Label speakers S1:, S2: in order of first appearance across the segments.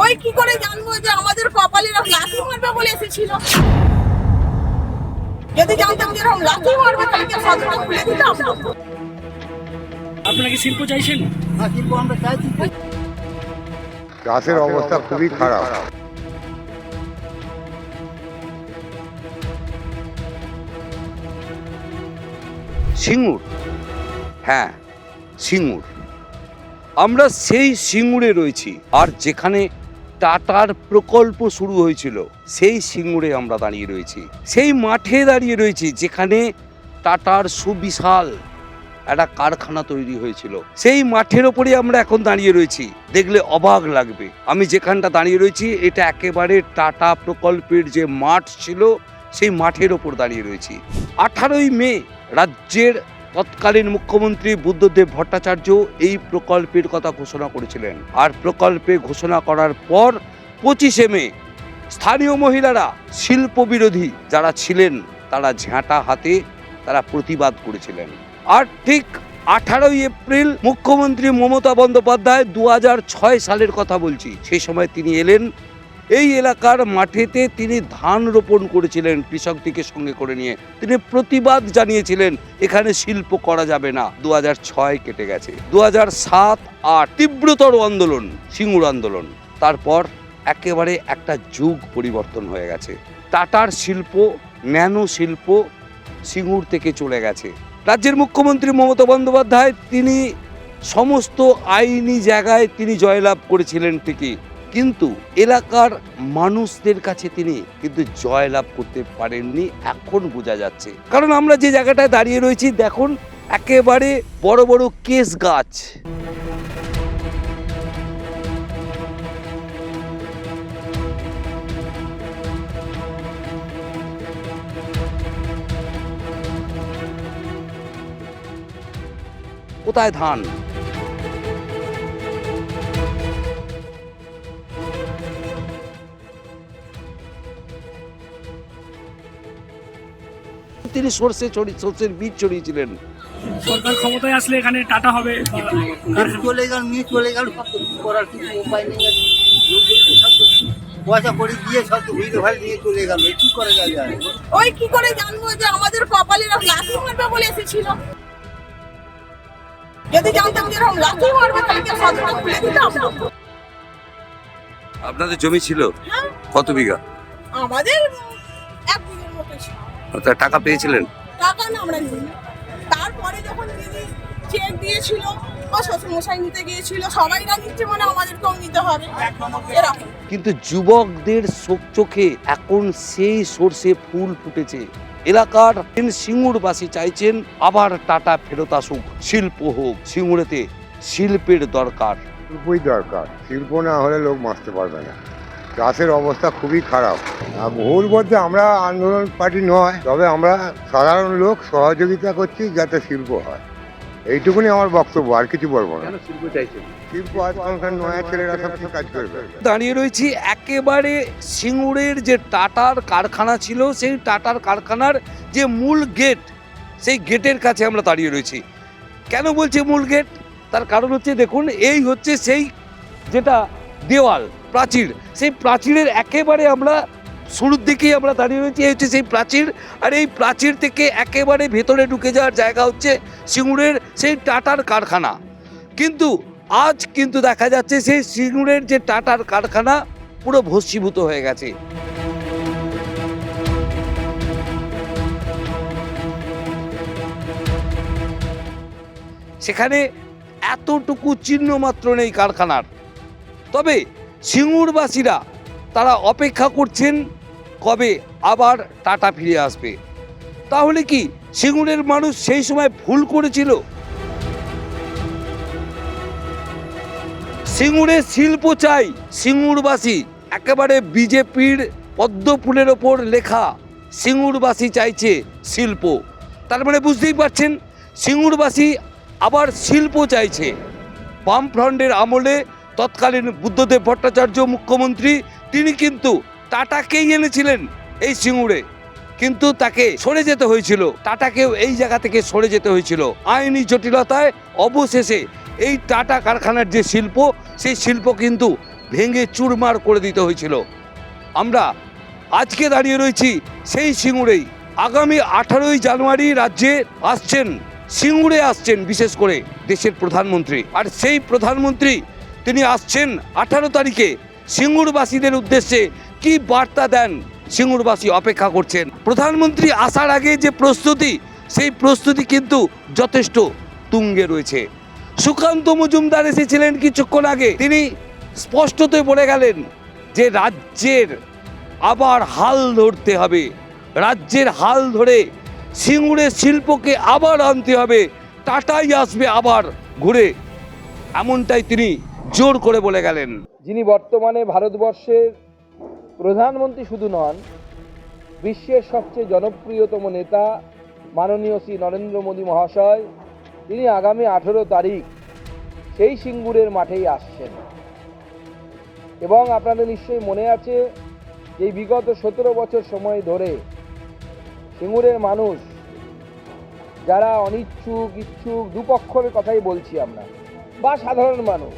S1: ওই কি করে জানবো যে আমাদের কপালে এরকম লাথি মারবে বলে এসেছিল? যদি জানতাম যে এরকম লাথি মারবে তাহলে কি সদরটা খুলে দিতাম?
S2: আপনারা কি শিল্প চাইছেন?
S3: হ্যাঁ, শিল্প আমরা চাইছি।
S4: চাষের অবস্থা খুবই খারাপ।
S5: সিঙ্গুর, হ্যাঁ সিঙ্গুর, আমরা সেই সিঙ্গুরে রয়েছি। আর যেখানে টাটার প্রকল্প শুরু হয়েছিল সেই সিঙ্গুরে আমরা দাঁড়িয়ে রয়েছি, সেই মাঠে দাঁড়িয়ে রয়েছি যেখানে টাটার সুবিশাল একটা কারখানা তৈরি হয়েছিল। সেই মাঠের ওপরে আমরা এখন দাঁড়িয়ে রয়েছি, দেখলে অবাক লাগবে। আমি যেখানটা দাঁড়িয়ে রয়েছি এটা একেবারে টাটা প্রকল্পের যে মাঠ ছিল সেই মাঠের ওপর দাঁড়িয়ে রয়েছি। 18ই মে রাজ্যের তৎকালীন মুখ্যমন্ত্রী বুদ্ধদেব ভট্টাচার্য এই প্রকল্পের কথা ঘোষণা করেছিলেন। আর প্রকল্পে ঘোষণা করার পর 25শে মে স্থানীয় মহিলারা, শিল্প বিরোধী যারা ছিলেন তারা ঝাঁটা হাতে তারা প্রতিবাদ করেছিলেন। আর ঠিক 18ই এপ্রিল মুখ্যমন্ত্রী মমতা বন্দ্যোপাধ্যায় 2006 সালের কথা বলছি, সেই সময় তিনি এলেন এই এলাকার মাঠেতে। তিনি ধান রোপণ করেছিলেন কৃষকদিকে সঙ্গে করে নিয়ে। তিনি প্রতিবাদ জানিয়েছিলেন এখানে শিল্প করা যাবে না। 2006 কেটে গেছে, 2007-08 তীব্রতর আন্দোলন, সিঙ্গুর আন্দোলন। তারপর একেবারে একটা যুগ পরিবর্তন হয়ে গেছে। টাটার শিল্প, ন্যানো শিল্প সিঙ্গুর থেকে চলে গেছে। রাজ্যের মুখ্যমন্ত্রী মমতা বন্দ্যোপাধ্যায় তিনি সমস্ত আইনি জায়গায় তিনি জয়লাভ করেছিলেন ঠিকই, কিন্তু এলাকার মানুষদের কাছে তিনি কিন্তু জয়লাভ করতে পারেননি। এখন বোঝা যাচ্ছে, কারণ আমরা যে জায়গাটায় দাঁড়িয়ে রয়েছি দেখুন, একেবারে বড় বড় কেস গাছ। কোথায় ধান? তিনি সর্ষের বীজ ছড়িয়েছিলেন।
S2: সরকার ক্ষমতায় আসলে এখানে টাটা হবে।
S3: আর চলে গেল, নিয়ে চলে গেল, সব তো কিছু করার কিছু উপায় নেই। সব তো পয়সা করে দিয়ে সব তো ভিড় ভাড় নিয়ে চলে গেল, কি করে যাবে?
S1: ওই কি করে জানবো যে আমাদের কপালে এরকম লাথি মারবে বলে এসেছিল? যদি জানতাম যে এরকম লাথি মারবে তাহলে কি সদরটা খুলে দিতাম?
S5: আপনাদের জমি ছিল
S1: হ্যাঁ,
S5: কত বিঘা?
S1: আমাদের 1 বিঘের মতো ছিল।
S5: আপনারা টাকা পেয়েছিলেন?
S1: টাকা না আমরা নিই। তারপরে যখন দিদি চেক দিয়েছিল, ও শ্বশুরমশাই নিতে গিয়েছিল, সবাইরা নিচ্ছে মানে আমাদেরকেও নিতে হবে এরকম।
S5: কিন্তু যুবকদের চোখে এখন সেই সর্ষে ফুল ফুটেছে। এলাকার সিঙ্গুরবাসী চাইছেন আবার টাটা ফেরত আসুক, শিল্প হোক। সিঙ্গুরেতে শিল্পের দরকার।
S4: শিল্পই দরকার, শিল্প না হলে লোক বাঁচতে পারবে না। চাষের অবস্থা খুবই খারাপ। ভুল বলতে আমরা আন্দোলন পার্টি নয়, তবে আমরা সাধারণ লোক সহযোগিতা করছি যাতে শিল্প হয়, এইটুকুনি আমার বক্তব্য, আর কিছু বলবো না। শিল্প আজকালকার নয়া ছেলেরা সব কিছু কাজ করবে।
S5: দাঁড়িয়ে রয়েছি একেবারে সিঙ্গুরের যে টাটার কারখানা ছিল সেই টাটার কারখানার যে মূল গেট, সেই গেটের কাছে আমরা দাঁড়িয়ে রয়েছি। কেন বলছি মূল গেট? তার কারণ হচ্ছে দেখুন, এই হচ্ছে সেই যেটা দেওয়াল, প্রাচীর, সেই প্রাচীরের একেবারে আমরা শুরুর দিকেই আমরা দাঁড়িয়ে রয়েছি। এই হচ্ছে সেই প্রাচীর, আর এই প্রাচীর থেকে একেবারে ভেতরে ঢুকে যাওয়ার জায়গা হচ্ছে সিঙ্গুরের সেই টাটার কারখানা। কিন্তু আজ কিন্তু দেখা যাচ্ছে সেই সিঙ্গুরের যে টাটার কারখানা পুরো ভস্মীভূত হয়ে গেছে। সেখানে এতটুকু চিহ্ন মাত্র নেই কারখানার। তবে সিঙ্গুরবাসীরা তারা অপেক্ষা করছেন কবে আবার টাটা ফিরে আসবে। তাহলে কি সিঙ্গুরের মানুষ সেই সময় ভুল করেছিল? সিঙ্গুরে শিল্প চাই, সিঙ্গুরবাসী একেবারে বিজেপির পদ্ম ফুলের ওপর লেখা সিঙ্গুরবাসী চাইছে শিল্প। তার মানে বুঝতেই পারছেন সিঙ্গুরবাসী আবার শিল্প চাইছে। বামফ্রন্টের আমলে তৎকালীন বুদ্ধদেব ভট্টাচার্য মুখ্যমন্ত্রী তিনি কিন্তু টাটাকেই এনেছিলেন এই সিঙ্গুরে, কিন্তু তাকে সরে যেতে হয়েছিল, টাটাকেও এই জায়গা থেকে সরে যেতে হয়েছিল আইনি জটিলতায়। অবশেষে এই টাটা কারখানার যে শিল্প, সেই শিল্প কিন্তু ভেঙে চুরমার করে দিতে হয়েছিল। আমরা আজকে দাঁড়িয়ে রয়েছি সেই সিঙ্গুরেই। আগামী 18ই জানুয়ারি রাজ্যে আসছেন, সিঙ্গুরে আসছেন বিশেষ করে দেশের প্রধানমন্ত্রী। আর সেই প্রধানমন্ত্রী তিনি আসছেন 18 তারিখে। সিঙ্গুরবাসীদের উদ্দেশ্যে কি বার্তা দেন সিঙ্গুরবাসী অপেক্ষা করছেন। প্রধানমন্ত্রী আসার আগে যে প্রস্তুতি, সেই প্রস্তুতি কিন্তু যথেষ্ট তুঙ্গে রয়েছে। সুকান্ত মজুমদার এসেছিলেন কিছুক্ষণ আগে, তিনি স্পষ্টতই বলে গেলেন যে রাজ্যের আবার হাল ধরতে হবে, রাজ্যের হাল ধরে সিঙ্গুরের শিল্পকে আবার আনতে হবে, টাটাই আসবে আবার ঘুরে, এমনটাই তিনি জোর করে বলে গেলেন।
S6: যিনি বর্তমানে ভারতবর্ষের প্রধানমন্ত্রী শুধু নন, বিশ্বের সবচেয়ে জনপ্রিয়তম নেতা মাননীয় শ্রী নরেন্দ্র মোদী মহাশয়, তিনি আগামী 18 তারিখ সেই সিঙ্গুরের মাঠেই আসছেন। এবং আপনাদের নিশ্চয়ই মনে আছে যে বিগত 17 বছর সময় ধরে সিঙ্গুরের মানুষ যারা অনিচ্ছুক ইচ্ছুক দুপক্ষের কথাই বলছি আমরা, বা সাধারণ মানুষ,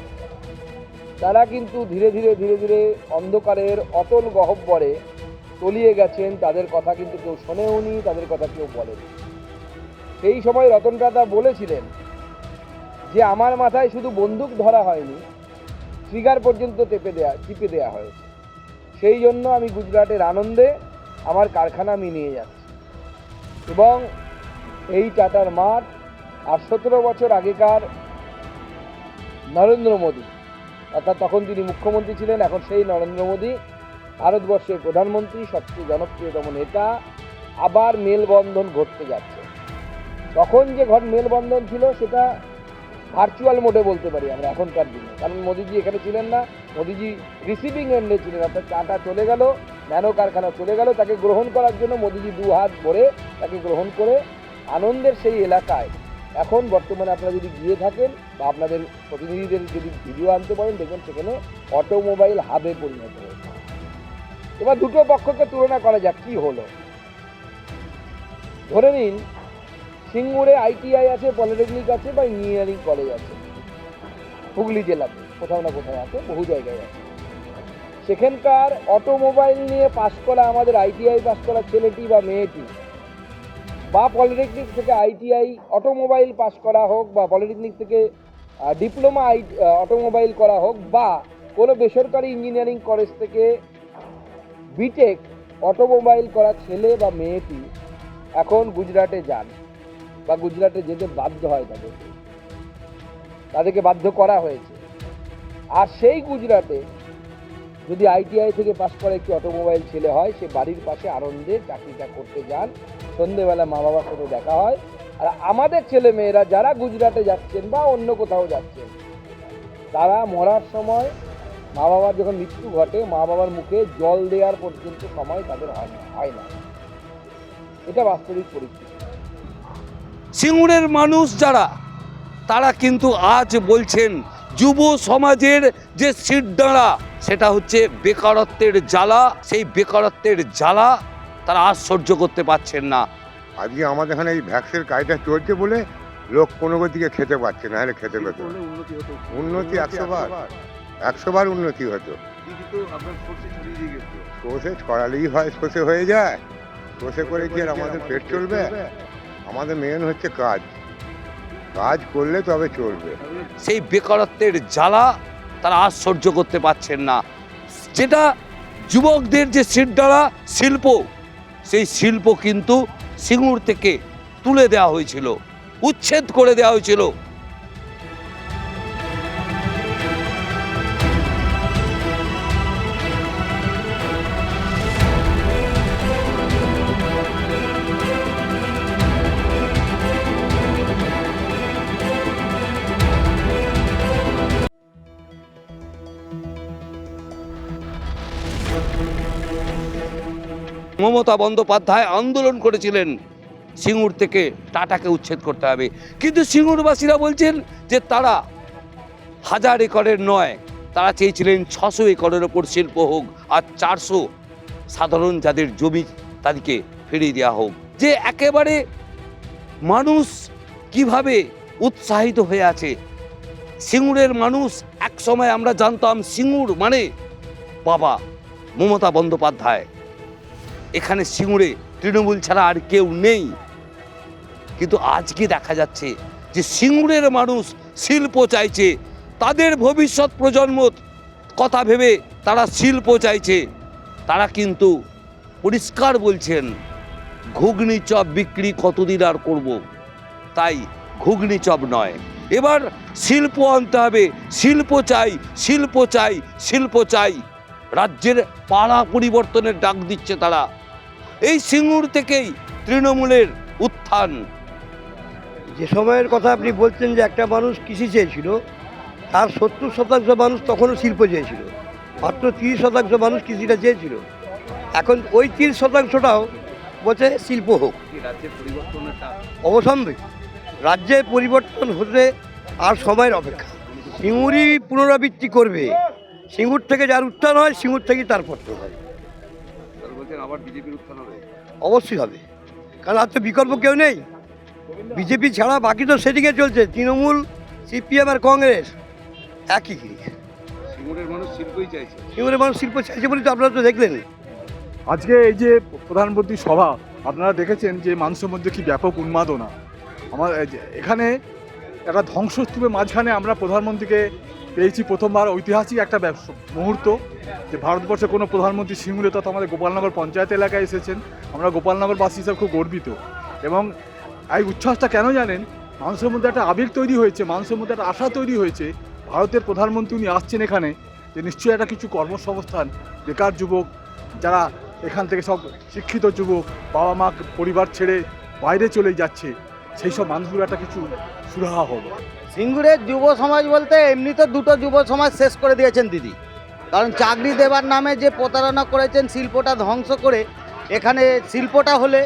S6: তারা কিন্তু ধীরে ধীরে অন্ধকারের অতল গহ্বরে তলিয়ে গেছেন। তাদের কথা কিন্তু কেউ শোনেওনি, তাদের কথা কেউ বলেনি। সেই সময় রতন টাটা বলেছিলেন যে আমার মাথায় শুধু বন্দুক ধরা হয়নি, ট্রিগার পর্যন্ত টিপে দেওয়া হয়েছে। সেই জন্য আমি গুজরাটের আনন্দে আমার কারখানা আমি নিয়ে যাচ্ছি। এবং এই টাটার মাঠ আর 17 বছর আগেকার নরেন্দ্র মোদী, অর্থাৎ তখন তিনি মুখ্যমন্ত্রী ছিলেন, এখন সেই নরেন্দ্র মোদী ভারতবর্ষের প্রধানমন্ত্রী, সবচেয়ে জনপ্রিয়তম নেতা, আবার মেলবন্ধন ঘটতে যাচ্ছে। তখন যে মেলবন্ধন ছিল সেটা ভার্চুয়াল মোডে বলতে পারি আমরা এখনকার দিনে, কারণ মোদিজি এখানে ছিলেন না, মোদিজি রিসিভিং এন্ডে ছিলেন। অর্থাৎ টাটা চলে গেল, ন্যানো কারখানা চলে গেল, তাকে গ্রহণ করার জন্য মোদিজি 2 হাত ভরে তাকে গ্রহণ করে আনন্দের সেই এলাকায় এখন বর্তমানে আপনারা যদি গিয়ে থাকেন বা আপনাদের প্রতিনিধিদের যদি ভিডিও আনতে পারেন, দেখবেন সেখানে অটোমোবাইল হাবে পরিণত হয়েছে। এবার দুটো পক্ষকে তুলনা করা যাক কি হলো। ধরে নিন সিঙ্গুরে আইটিআই আছে, পলিটেকনিক আছে বা ইঞ্জিনিয়ারিং কলেজ আছে, হুগলি জেলাতে কোথাও না কোথাও আছে, বহু জায়গায় আছে। সেখানকার অটোমোবাইল নিয়ে পাশ করা আমাদের আইটিআই পাশ করা ছেলেটি বা মেয়েটি, বা পলিটেকনিক থেকে আইটিআই অটোমোবাইল পাস করা হোক, বা পলিটেকনিক থেকে ডিপ্লোমা অটোমোবাইল করা হোক, বা কোনো বেসরকারি ইঞ্জিনিয়ারিং কলেজ থেকে বিটেক অটোমোবাইল করা ছেলে বা মেয়েটি এখন গুজরাটে যান বা গুজরাটে যেতে বাধ্য হয়, তাদেরকে বাধ্য করা হয়েছে। আর সেই গুজরাটে যদি আইটিআই থেকে পাস করা একটি অটোমোবাইল ছেলে হয়, সে বাড়ির পাশে আনন্দে চাকরিটা করতে যান, সন্ধ্যেবেলা মা বাবার সাথে দেখা হয়। আর আমাদের ছেলে মেয়েরা যারা গুজরাটে যাচ্ছেন বা অন্য কোথাও যাচ্ছেন, তারা মরার সময় মা বাবার যখন মৃত্যু ঘটে, মা বাবার মুখে জল দেওয়ার পর্যন্ত সময় তাদের হয় না। এটা বাস্তবিক পরিস্থিতি।
S5: সিঙ্গুরের মানুষ যারা, তারা কিন্তু আজ বলছেন যুব সমাজের যে সিটদাঁড়া, সেটা হচ্ছে বেকারত্বের জ্বালা। সেই বেকারত্বের জ্বালা তারা আজ সহ্য করতে পারছেন না।
S4: আজকে আমাদের এখানে এই ভ্যাক্সের কাজটা চলছে বলে লোক কোনো গতিকে খেতে পাচ্ছে না, হলে খেতে পেত। উন্নতি 100 বার উন্নতি হতো। সর্ষে ছড়ালেই হয়, সর্ষে হয়ে যায়। সর্ষে করে কি আর আমাদের পেট চলবে? আমাদের মেন হচ্ছে কাজ, কাজ করলে তবে চলবে।
S5: সেই বেকারত্বের জ্বালা তারা আজ সহ্য করতে পারছেন না। যেটা যুবকদের যে সিটদাঁড়া শিল্প, সেই শিল্প কিন্তু সিঙ্গুর থেকে তুলে দেওয়া হয়েছিল, উচ্ছেদ করে দেওয়া হয়েছিল। মমতা বন্দ্যোপাধ্যায় আন্দোলন করেছিলেন সিঙ্গুর থেকে টাটাকে উচ্ছেদ করতে হবে, কিন্তু সিঙ্গুরবাসীরা বলছেন যে তারা 1000 একরের নয়, তারা চেয়েছিলেন 600 একরের ওপর শিল্প হোক, আর 400 সাধারণ যাদের জমি তাদেরকে ফিরিয়ে দেওয়া হোক। যে একেবারে মানুষ কিভাবে উৎসাহিত হয়ে আছে, সিঙ্গুরের মানুষ একসময় আমরা জানতাম সিঙ্গুর মানে বাবা মমতা বন্দ্যোপাধ্যায়। এখানে সিঙ্গুরে তৃণমূল ছাড়া আর কেউ নেই। কিন্তু আজকে দেখা যাচ্ছে যে সিঙ্গুরের মানুষ শিল্প চাইছে, তাদের ভবিষ্যৎ প্রজন্ম কথা ভেবে তারা শিল্প চাইছে। তারা কিন্তু পরিষ্কার বলছেন ঘুগনি চপ বিক্রি কতদিন আর করব, তাই ঘুগনি চপ নয়, এবার শিল্প আনতে হবে। শিল্প চাই, শিল্প চাই, শিল্প চাই। রাজ্যের পাড়া পরিবর্তনের ডাক দিচ্ছে তারা। এই সিঙ্গুর থেকেই তৃণমূলের উত্থান।
S7: যে সময়ের কথা আপনি বলছেন যে একটা মানুষ কৃষি চেয়েছিল, তার 70% মানুষ তখনও শিল্প চেয়েছিল, মাত্র 30% মানুষ কৃষিটা চেয়েছিল। এখন ওই 30%টাও বলছে শিল্প হোক।
S5: রাজ্যের পরিবর্তনের ডাক
S7: অবশ্যই রাজ্যে পরিবর্তন হতে আর সময়ের অপেক্ষা। সিঙ্গুরই পুনরাবৃত্তি করবে। সিঙ্গুর থেকে যার উত্থান হয়, সিঙ্গুর থেকেই তার পতন হয়।
S5: বলছেন আবার বিজেপির উত্থান হবে।
S7: অবশ্যই হবে, কারণ আর তো বিকল্প কেউ নেই। বিজেপি ছাড়া বাকি তো সেদিকে চলছে, তৃণমূল, সিপিএম আর কংগ্রেস একই।
S5: সিঙ্গুরের মানুষ শিল্পই চাইছে।
S7: সিঙ্গুরের মানুষ শিল্প চাইছে বলে তো আপনারা তো দেখলেন।
S8: আজকে এই যে প্রধানমন্ত্রী সভা আপনারা দেখেছেন যে মানুষের মধ্যে কি ব্যাপক উন্মাদনা। আমার এখানে একটা ধ্বংসস্তূপের মাঝখানে আমরা প্রধানমন্ত্রীকে পেয়েছি প্রথমবার। ঐতিহাসিক একটা মুহূর্ত যে ভারতবর্ষে কোনো প্রধানমন্ত্রী সিঙ্গুরে তথা আমাদের গোপালনগর পঞ্চায়েত এলাকায় এসেছেন। আমরা গোপালনগরবাসী হিসাবে খুব গর্বিত। এবং এই উচ্ছ্বাসটা কেন জানেন, মানুষের মধ্যে একটা আবেগ তৈরি হয়েছে, মানুষের মধ্যে একটা আশা তৈরি হয়েছে। ভারতের প্রধানমন্ত্রী উনি আসছেন এখানে, যে নিশ্চয়ই একটা কিছু কর্মসংস্থান, বেকার যুবক যারা এখান থেকে সব শিক্ষিত যুবক বাবা মা পরিবার ছেড়ে বাইরে চলে যাচ্ছে, সেই সব মানুষগুলো একটা কিছু সুরাহা হবে।
S3: সিঙ্গুরের যুব সমাজ বলতে এমনি তো দুটো যুব সমাজ শেষ করে দিয়েছেন দিদি। কারণ চাকরি দেবার নামে যে প্রতারণা করেছেন, শিল্পটা ধ্বংস করে এখানে শিল্পটা হলে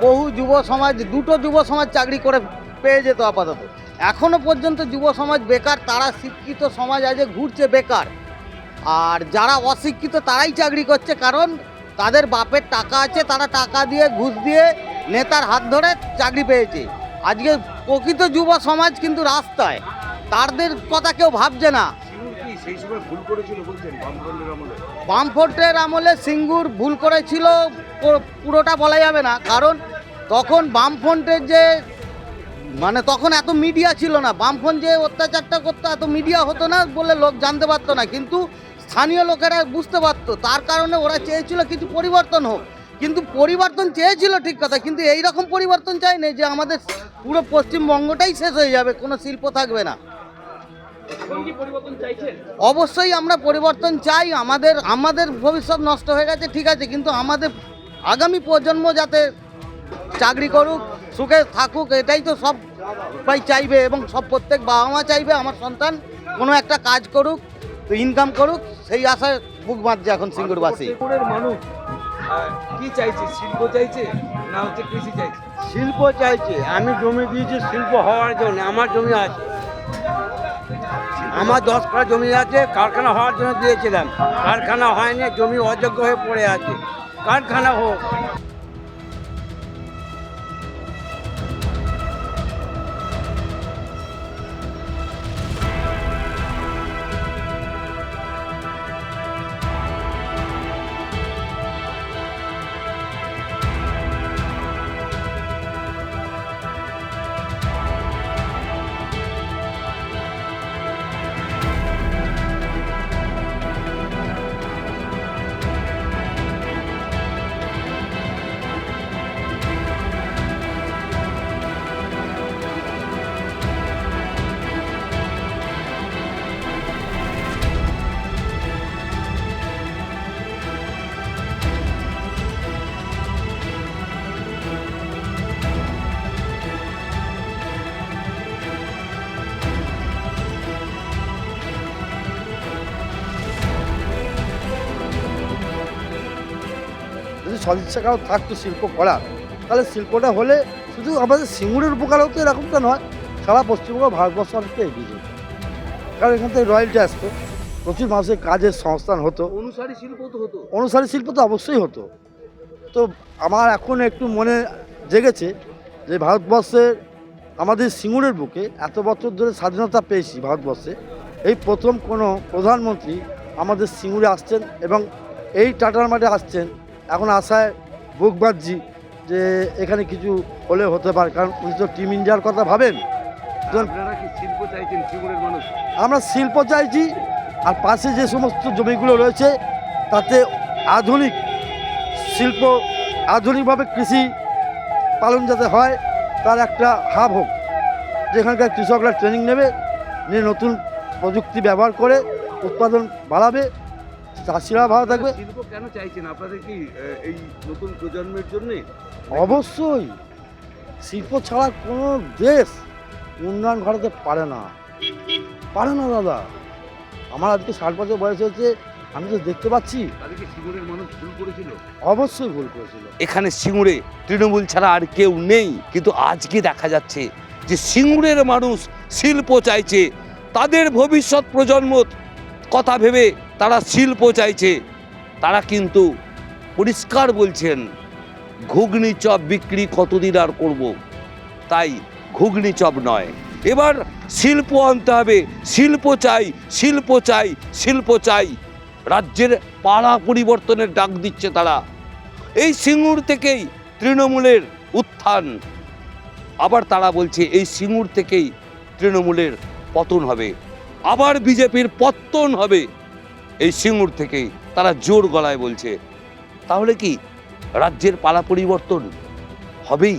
S3: বহু যুব সমাজ, দুটো যুব সমাজ চাকরি করে পেয়ে যেত আপাতত। এখনও পর্যন্ত যুব সমাজ বেকার, তারা শিক্ষিত সমাজ আজ ঘুরছে বেকার। আর যারা অশিক্ষিত তারাই চাকরি করছে, কারণ তাদের বাপের টাকা আছে, তারা টাকা দিয়ে ঘুষ দিয়ে নেতার হাত ধরে চাকরি পেয়েছে। আজকে প্রকৃত যুব সমাজ কিন্তু রাস্তায়, তাদের কথা কেউ ভাবছে না।
S5: সেই সময় ভুল করেছিল বলছেন বামফ্রন্টের আমলে।
S3: বামফ্রন্টের আমলে সিঙ্গুর ভুল করেছিল পুরোটা বলা যাবে না, কারণ তখন বামফ্রন্টের যে তখন এত মিডিয়া ছিল না। বামফ্রন্ট যে অত্যাচারটা করতো এত মিডিয়া হতো না বলে লোক জানতে পারতো না, কিন্তু স্থানীয় লোকেরা বুঝতে পারতো। তার কারণে ওরা চেয়েছিল কিছু পরিবর্তন হোক, কিন্তু পরিবর্তন চেয়েছিল ঠিক কথা, কিন্তু এই রকম পরিবর্তন চাইনি যে আমাদের পুরো পশ্চিমবঙ্গটাই শেষ হয়ে যাবে, কোনো শিল্প থাকবে না। অবশ্যই আমরা পরিবর্তন চাই। আমাদের ভবিষ্যৎ নষ্ট হয়ে গেছে ঠিক আছে, কিন্তু আমাদের আগামী প্রজন্ম যাতে চাকরি করুক, সুখে থাকুক, এটাই তো সবাই চাইবে। এবং প্রত্যেক বাবা মা চাইবে আমার সন্তান কোনো একটা কাজ করুক, তো ইনকাম করুক, সেই আশায় বুক বাঁধছে এখন সিঙ্গুরবাসী।
S6: সিঙ্গুরের মানুষ কি চাইছে? শিল্প চাইছে না হচ্ছে কৃষি চাইছে?
S7: শিল্প চাইছে। আমি জমি দিয়েছি শিল্প হওয়ার জন্য। আমার জমি আছে, আমার 10 কাঠা জমি আছে, কারখানা হওয়ার জন্য দিয়েছিলাম। কারখানা হয়নি, জমি অযোগ্য হয়ে পড়ে আছে। কারখানা হোক। যদি সদিচ্ছা কারো থাকতো শিল্প করার, তাহলে শিল্পটা হলে শুধু আমাদের সিঙ্গুরের উপকার হতো এরকমটা নয়, সারা পশ্চিমবঙ্গ ভারতবর্ষ অনেকটা এগিয়ে যেত। কারণ এখান থেকে রয়্যালটি আসতো, প্রচুর মানুষের কাজের সংস্থান হতো,
S6: অনুসারী শিল্প তো হতো।
S7: অনুসারী শিল্প তো অবশ্যই হতো। তো আমার এখন একটু মনে জেগেছে যে ভারতবর্ষের
S3: আমাদের সিঙ্গুরের বুকে এত বছর ধরে স্বাধীনতা পেয়েছি ভারতবর্ষে, এই প্রথম কোনো প্রধানমন্ত্রী আমাদের সিঙ্গুরে আসছেন এবং এই টাটার মাঠে আসছেন। এখন আশায় বুক বাঁধছি যে এখানে কিছু হলে হতে পারে, কারণ উনি তো টিম ইন্ডিয়ার কথা ভাবেন।
S5: আপনারা কি শিল্প চাইছেন সিঙ্গুরের মানুষ?
S3: আমরা শিল্প চাইছি, আর পাশে যে সমস্ত জমিগুলো রয়েছে তাতে আধুনিক শিল্প, আধুনিকভাবে কৃষি পালন যাতে হয় তার একটা হাব হোক, যেখানকার কৃষকরা ট্রেনিং নেবে, নিয়ে নতুন প্রযুক্তি ব্যবহার করে উৎপাদন বাড়াবে, চাষিরা ভালো থাকবে।
S5: শিল্প কেন চাইছেন আপনাদের কি এই নতুন প্রজন্মের জন্যে?
S3: অবশ্যই শিল্প ছাড়া কোনো দেশ উন্নয়ন ঘটাতে পারে না দাদা। আমার আজকে 60 বছর বয়স হয়েছে, আমি তো দেখতে পাচ্ছি।
S5: তাহলে কি সিঙ্গুরের মানুষ ভুল করেছিল?
S3: অবশ্যই ভুল করেছিল।
S5: এখানে সিঙ্গুরে তৃণমূল ছাড়া আর কেউ নেই, কিন্তু আজকে দেখা যাচ্ছে যে সিঙ্গুরের মানুষ শিল্প চাইছে, তাদের ভবিষ্যৎ প্রজন্ম কথা ভেবে তারা শিল্প চাইছে। তারা কিন্তু পরিষ্কার বলছেন ঘুগনি চপ বিক্রি কতদিন আর করব, তাই ঘুগনি চপ নয়, এবার শিল্প আনতে হবে। শিল্প চাই, শিল্প চাই, শিল্প চাই। রাজ্যের পাড়া পরিবর্তনের ডাক দিচ্ছে তারা। এই সিঙ্গুর থেকেই তৃণমূলের উত্থান। আবার তারা বলছে এই সিঙ্গুর থেকেই তৃণমূলের পতন হবে, আবার বিজেপির পতন হবে এই সিঙ্গুর থেকেই, তারা জোর গলায় বলছে। তাহলে কি রাজ্যের পালা পরিবর্তন হবেই?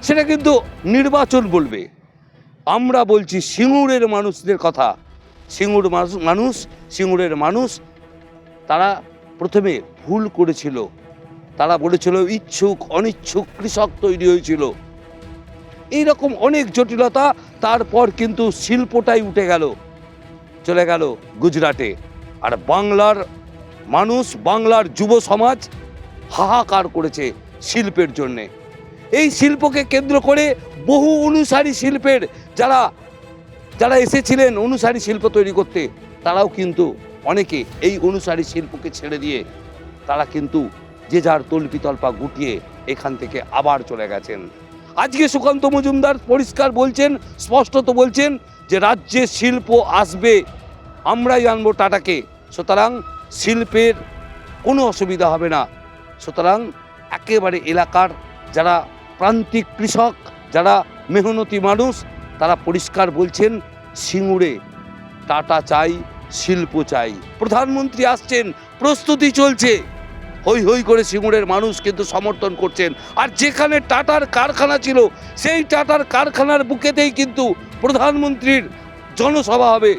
S5: সেটা কিন্তু নির্বাচন বলবে। আমরা বলছি সিঙ্গুরের মানুষদের কথা। সিঙ্গুরের মানুষ তারা প্রথমে ভুল করেছিল। তারা বলেছিল ইচ্ছুক অনিচ্ছুক কৃষক তৈরি হয়েছিল, এইরকম অনেক জটিলতা। তারপর কিন্তু শিল্পটাই উঠে গেল, চলে গেল গুজরাটে। আর বাংলার মানুষ, বাংলার যুব সমাজ হাহাকার করেছে শিল্পের জন্যে। এই শিল্পকে কেন্দ্র করে বহু অনুসারী শিল্পের যারা এসেছিলেন অনুসারী শিল্প তৈরি করতে, তারাও কিন্তু অনেকে এই অনুসারী শিল্পকে ছেড়ে দিয়ে তারা কিন্তু যে যার তল্পিতল্পা গুটিয়ে এখান থেকে আবার চলে গেছেন। আজকে সুকান্ত মজুমদার পরিষ্কার বলছেন, স্পষ্টত বলছেন যে রাজ্যে শিল্প আসবে, আমরাই আনবো টাটাকে, সুতরাং শিল্পের কোনো অসুবিধা হবে না। সুতরাং একেবারে এলাকার যারা প্রান্তিক কৃষক, যারা মেহনতি মানুষ, তারা পরিষ্কার বলছেন সিঙ্গুরে টাটা চাই, শিল্প চাই। প্রধানমন্ত্রী আসছেন, প্রস্তুতি চলছে, হই হই করে সিঙ্গুরের মানুষ কিন্তু সমর্থন করছেন। আর যেখানে টাটার কারখানা ছিল সেই টাটার কারখানার বুকেতেই কিন্তু প্রধানমন্ত্রীর জনসভা হবে।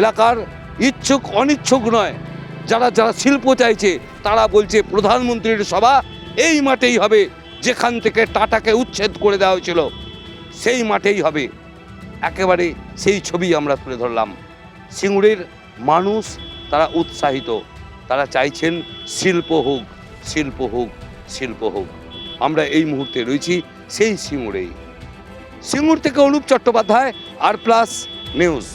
S5: এলাকার ইচ্ছুক অনিচ্ছুক নয়, যারা শিল্প চাইছে তারা বলছে প্রধানমন্ত্রীর সভা এই মাঠেই হবে, যেখান থেকে টাটাকে উচ্ছেদ করে দেওয়া হয়েছিল সেই মাঠেই হবে। একেবারে সেই ছবি আমরা তুলে ধরলাম। সিঙ্গুরের মানুষ তারা উৎসাহিত, তারা চাইছেন শিল্প হোক, শিল্প হোক, শিল্প হোক। আমরা এই মুহূর্তে রয়েছি সেই সিঙ্গুরেই। সিঙ্গুর থেকে অনুপ চট্টোপাধ্যায়, আর প্লাস নিউজ।